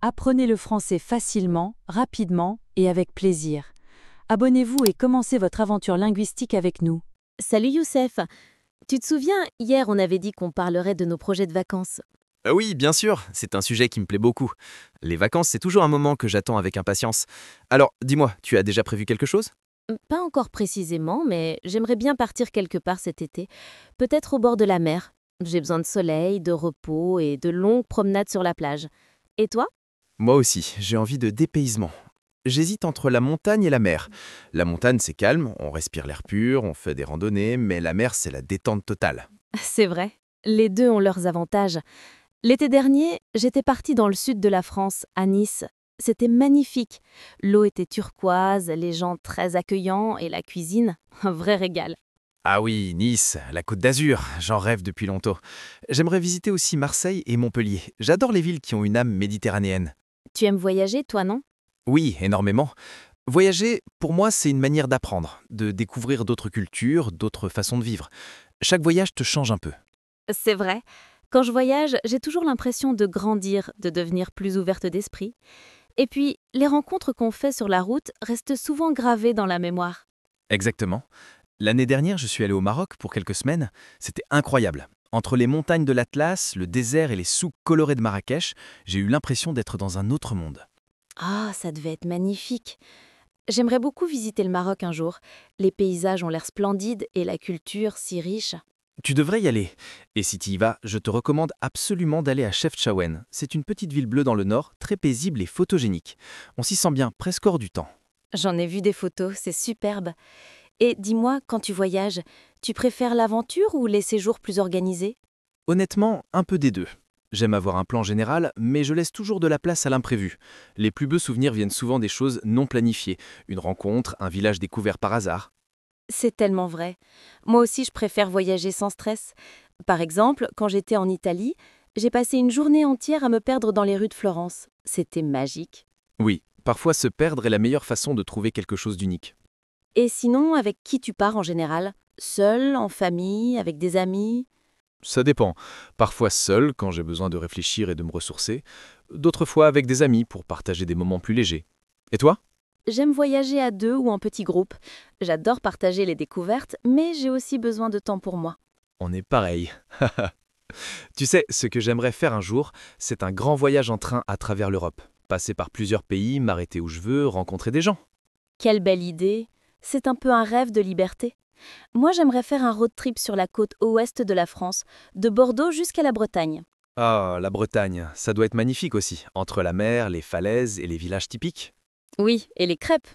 Apprenez le français facilement, rapidement et avec plaisir. Abonnez-vous et commencez votre aventure linguistique avec nous. Salut Youssef. Tu te souviens, hier on avait dit qu'on parlerait de nos projets de vacances. Oui, bien sûr, c'est un sujet qui me plaît beaucoup. Les vacances, c'est toujours un moment que j'attends avec impatience. Alors, dis-moi, tu as déjà prévu quelque chose? Pas encore précisément, mais j'aimerais bien partir quelque part cet été. Peut-être au bord de la mer. J'ai besoin de soleil, de repos et de longues promenades sur la plage. Et toi? Moi aussi, j'ai envie de dépaysement. J'hésite entre la montagne et la mer. La montagne, c'est calme, on respire l'air pur, on fait des randonnées, mais la mer, c'est la détente totale. C'est vrai. Les deux ont leurs avantages. L'été dernier, j'étais partie dans le sud de la France, à Nice. C'était magnifique. L'eau était turquoise, les gens très accueillants et la cuisine, un vrai régal. Ah oui, Nice, la Côte d'Azur, j'en rêve depuis longtemps. J'aimerais visiter aussi Marseille et Montpellier. J'adore les villes qui ont une âme méditerranéenne. Tu aimes voyager, toi, non? Oui, énormément. Voyager, pour moi, c'est une manière d'apprendre, de découvrir d'autres cultures, d'autres façons de vivre. Chaque voyage te change un peu. C'est vrai. Quand je voyage, j'ai toujours l'impression de grandir, de devenir plus ouverte d'esprit. Et puis, les rencontres qu'on fait sur la route restent souvent gravées dans la mémoire. Exactement. L'année dernière, je suis allé au Maroc pour quelques semaines. C'était incroyable. Entre les montagnes de l'Atlas, le désert et les souks colorés de Marrakech, j'ai eu l'impression d'être dans un autre monde. Ah, ça devait être magnifique. J'aimerais beaucoup visiter le Maroc un jour. Les paysages ont l'air splendides et la culture si riche. Tu devrais y aller. Et si tu y vas, je te recommande absolument d'aller à Chefchaouen. C'est une petite ville bleue dans le nord, très paisible et photogénique. On s'y sent bien, presque hors du temps. J'en ai vu des photos, c'est superbe. Et dis-moi, quand tu voyages, tu préfères l'aventure ou les séjours plus organisés? Honnêtement, un peu des deux. J'aime avoir un plan général, mais je laisse toujours de la place à l'imprévu. Les plus beaux souvenirs viennent souvent des choses non planifiées. Une rencontre, un village découvert par hasard. C'est tellement vrai. Moi aussi, je préfère voyager sans stress. Par exemple, quand j'étais en Italie, j'ai passé une journée entière à me perdre dans les rues de Florence. C'était magique. Oui, parfois se perdre est la meilleure façon de trouver quelque chose d'unique. Et sinon, avec qui tu pars en général? Seul, en famille, avec des amis? Ça dépend. Parfois seul, quand j'ai besoin de réfléchir et de me ressourcer. D'autres fois avec des amis pour partager des moments plus légers. Et toi? J'aime voyager à deux ou en petits groupes. J'adore partager les découvertes, mais j'ai aussi besoin de temps pour moi. On est pareil. Tu sais, ce que j'aimerais faire un jour, c'est un grand voyage en train à travers l'Europe. Passer par plusieurs pays, m'arrêter où je veux, rencontrer des gens. Quelle belle idée! C'est un peu un rêve de liberté. Moi, j'aimerais faire un road trip sur la côte ouest de la France, de Bordeaux jusqu'à la Bretagne. Ah, la Bretagne, ça doit être magnifique aussi, entre la mer, les falaises et les villages typiques. Oui, et les crêpes.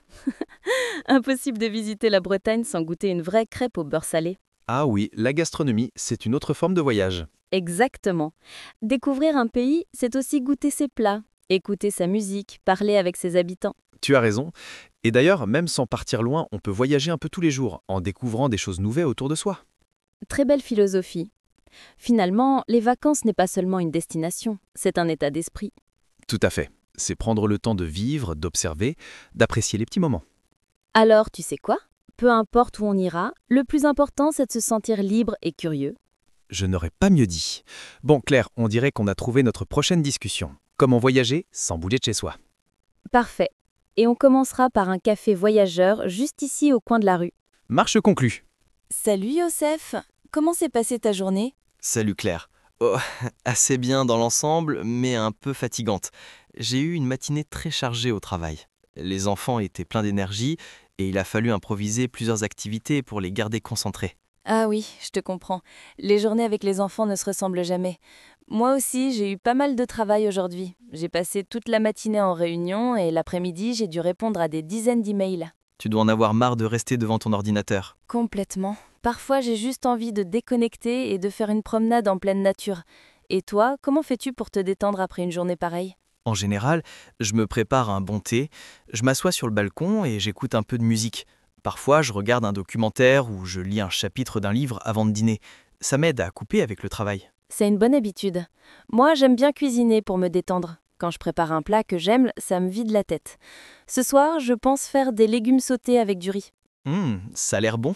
Impossible de visiter la Bretagne sans goûter une vraie crêpe au beurre salé. Ah oui, la gastronomie, c'est une autre forme de voyage. Exactement. Découvrir un pays, c'est aussi goûter ses plats, écouter sa musique, parler avec ses habitants. Tu as raison. Et d'ailleurs, même sans partir loin, on peut voyager un peu tous les jours, en découvrant des choses nouvelles autour de soi. Très belle philosophie. Finalement, les vacances n'est pas seulement une destination, c'est un état d'esprit. Tout à fait. C'est prendre le temps de vivre, d'observer, d'apprécier les petits moments. Alors, tu sais quoi? Peu importe où on ira, le plus important, c'est de se sentir libre et curieux. Je n'aurais pas mieux dit. Bon, Claire, on dirait qu'on a trouvé notre prochaine discussion. Comment voyager sans bouger de chez soi. Parfait. Et on commencera par un café voyageur juste ici au coin de la rue. Marche conclue. Salut Youssef, comment s'est passée ta journée? Salut Claire. Oh, assez bien dans l'ensemble, mais un peu fatigante. J'ai eu une matinée très chargée au travail. Les enfants étaient pleins d'énergie et il a fallu improviser plusieurs activités pour les garder concentrés. Ah oui, je te comprends. Les journées avec les enfants ne se ressemblent jamais. Moi aussi, j'ai eu pas mal de travail aujourd'hui. J'ai passé toute la matinée en réunion et l'après-midi, j'ai dû répondre à des dizaines d'emails. Tu dois en avoir marre de rester devant ton ordinateur. Complètement. Parfois, j'ai juste envie de déconnecter et de faire une promenade en pleine nature. Et toi, comment fais-tu pour te détendre après une journée pareille? En général, je me prépare un bon thé, je m'assois sur le balcon et j'écoute un peu de musique. Parfois, je regarde un documentaire ou je lis un chapitre d'un livre avant de dîner. Ça m'aide à couper avec le travail. C'est une bonne habitude. Moi, j'aime bien cuisiner pour me détendre. Quand je prépare un plat que j'aime, ça me vide la tête. Ce soir, je pense faire des légumes sautés avec du riz. Ça a l'air bon.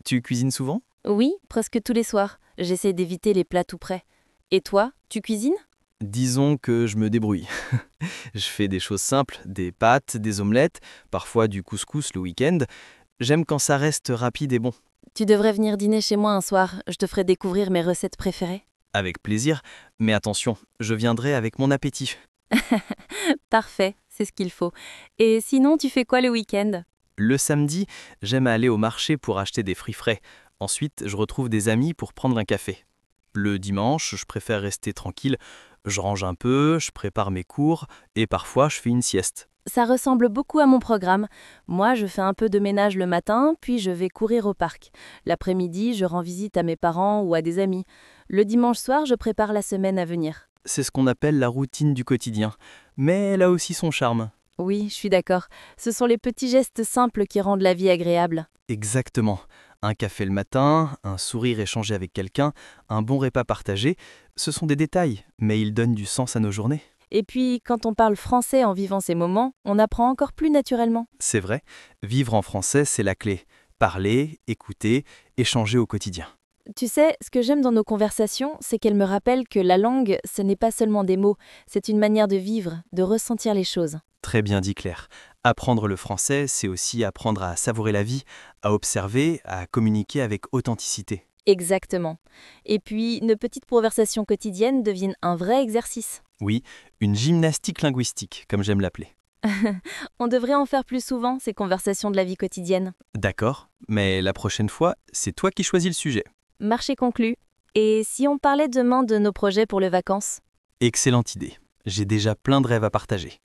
Tu cuisines souvent? Oui, presque tous les soirs. J'essaie d'éviter les plats tout prêts. Et toi, tu cuisines? Disons que je me débrouille. Je fais des choses simples, des pâtes, des omelettes, parfois du couscous le week-end. J'aime quand ça reste rapide et bon. Tu devrais venir dîner chez moi un soir, je te ferai découvrir mes recettes préférées. Avec plaisir, mais attention, je viendrai avec mon appétit. Parfait, c'est ce qu'il faut. Et sinon, tu fais quoi le week-end? Le samedi, j'aime aller au marché pour acheter des fruits frais. Ensuite, je retrouve des amis pour prendre un café. Le dimanche, je préfère rester tranquille. Je range un peu, je prépare mes cours et parfois je fais une sieste. Ça ressemble beaucoup à mon programme. Moi, je fais un peu de ménage le matin, puis je vais courir au parc. L'après-midi, je rends visite à mes parents ou à des amis. Le dimanche soir, je prépare la semaine à venir. C'est ce qu'on appelle la routine du quotidien. Mais elle a aussi son charme. Oui, je suis d'accord. Ce sont les petits gestes simples qui rendent la vie agréable. Exactement. Un café le matin, un sourire échangé avec quelqu'un, un bon repas partagé, ce sont des détails, mais ils donnent du sens à nos journées. Et puis, quand on parle français en vivant ces moments, on apprend encore plus naturellement. C'est vrai, vivre en français, c'est la clé. Parler, écouter, échanger au quotidien. Tu sais, ce que j'aime dans nos conversations, c'est qu'elles me rappellent que la langue, ce n'est pas seulement des mots, c'est une manière de vivre, de ressentir les choses. Très bien dit Claire. Apprendre le français, c'est aussi apprendre à savourer la vie, à observer, à communiquer avec authenticité. Exactement. Et puis, nos petites conversations quotidiennes deviennent un vrai exercice. Oui, une gymnastique linguistique, comme j'aime l'appeler. On devrait en faire plus souvent, ces conversations de la vie quotidienne. D'accord, mais la prochaine fois, c'est toi qui choisis le sujet. Marché conclu. Et si on parlait demain de nos projets pour les vacances? Excellente idée. J'ai déjà plein de rêves à partager.